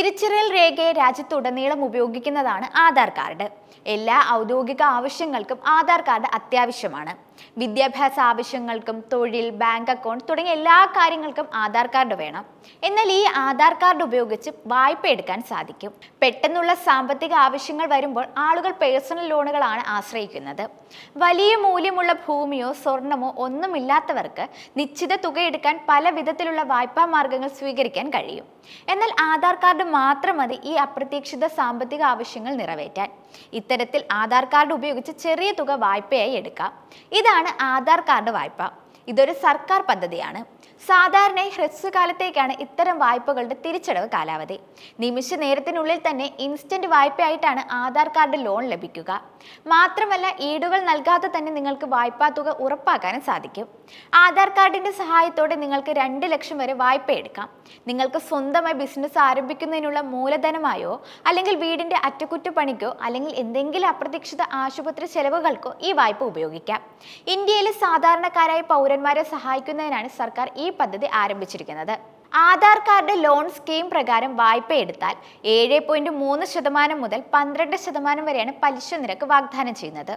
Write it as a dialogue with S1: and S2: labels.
S1: തിരിച്ചറിയൽ രേഖയെ രാജ്യത്തുടനീളം ഉപയോഗിക്കുന്നതാണ് ആധാർ കാർഡ്. എല്ലാ ഔദ്യോഗിക ആവശ്യങ്ങൾക്കും ആധാർ കാർഡ് അത്യാവശ്യമാണ്. വിദ്യാഭ്യാസ ആവശ്യങ്ങൾക്കും തൊഴിൽ, ബാങ്ക് അക്കൗണ്ട് തുടങ്ങിയ എല്ലാ കാര്യങ്ങൾക്കും ആധാർ കാർഡ് വേണം. എന്നാൽ ഈ ആധാർ കാർഡ് ഉപയോഗിച്ച് വായ്പ എടുക്കാൻ സാധിക്കും. പെട്ടെന്നുള്ള സാമ്പത്തിക ആവശ്യങ്ങൾ വരുമ്പോൾ ആളുകൾ പേഴ്സണൽ ലോണുകളാണ് ആശ്രയിക്കുന്നത്. വലിയ മൂല്യമുള്ള ഭൂമിയോ സ്വർണമോ ഒന്നുമില്ലാത്തവർക്ക് നിശ്ചിത തുക എടുക്കാൻ പല വിധത്തിലുള്ള വായ്പാ മാർഗങ്ങൾ സ്വീകരിക്കാൻ കഴിയും. എന്നാൽ ആധാർ കാർഡ് മാത്രം മതി ഈ അപ്രതീക്ഷിത സാമ്പത്തിക ആവശ്യങ്ങൾ നിറവേറ്റാൻ. ഇത്തരത്തിൽ ആധാർ കാർഡ് ഉപയോഗിച്ച് ചെറിയ തുക വായ്പയായി എടുക്കാം. ഇതാണ് ആധാർ കാർഡ് വായ്പ. ഇതൊരു സർക്കാർ പദ്ധതിയാണ്. സാധാരണയായി ഹ്രസ്വകാലത്തേക്കാണ് ഇത്തരം വായ്പകളുടെ തിരിച്ചടവ് കാലാവധി. നിമിഷ നേരത്തിനുള്ളിൽ തന്നെ ഇൻസ്റ്റന്റ് വായ്പയായിട്ടാണ് ആധാർ കാർഡ് ലോൺ ലഭിക്കുക. മാത്രമല്ല, ഈടുകൾ നൽകാതെ തന്നെ നിങ്ങൾക്ക് വായ്പാ തുക ഉറപ്പാക്കാനും സാധിക്കും. ആധാർ കാർഡിന്റെ സഹായത്തോടെ നിങ്ങൾക്ക് 2 ലക്ഷം വരെ വായ്പ എടുക്കാം. നിങ്ങൾക്ക് സ്വന്തമായി ബിസിനസ് ആരംഭിക്കുന്നതിനുള്ള മൂലധനമായോ അല്ലെങ്കിൽ വീടിന്റെ അറ്റകുറ്റപ്പണിക്കോ അല്ലെങ്കിൽ എന്തെങ്കിലും അപ്രതീക്ഷിത ആശുപത്രി ചെലവുകൾക്കോ ഈ വായ്പ ഉപയോഗിക്കാം. ഇന്ത്യയിലെ സാധാരണക്കാരായ പൗരന്മാരെ സഹായിക്കുന്നതിനാണ് സർക്കാർ ഈ പദ്ധതി ആരംഭിച്ചിരിക്കുന്നത്. ആധാർ കാർഡ് ലോൺ സ്കീം പ്രകാരം വായ്പ എടുത്താൽ 7.3% മുതൽ 12% വരെയാണ് പലിശ നിരക്ക് വാഗ്ദാനം ചെയ്യുന്നത്.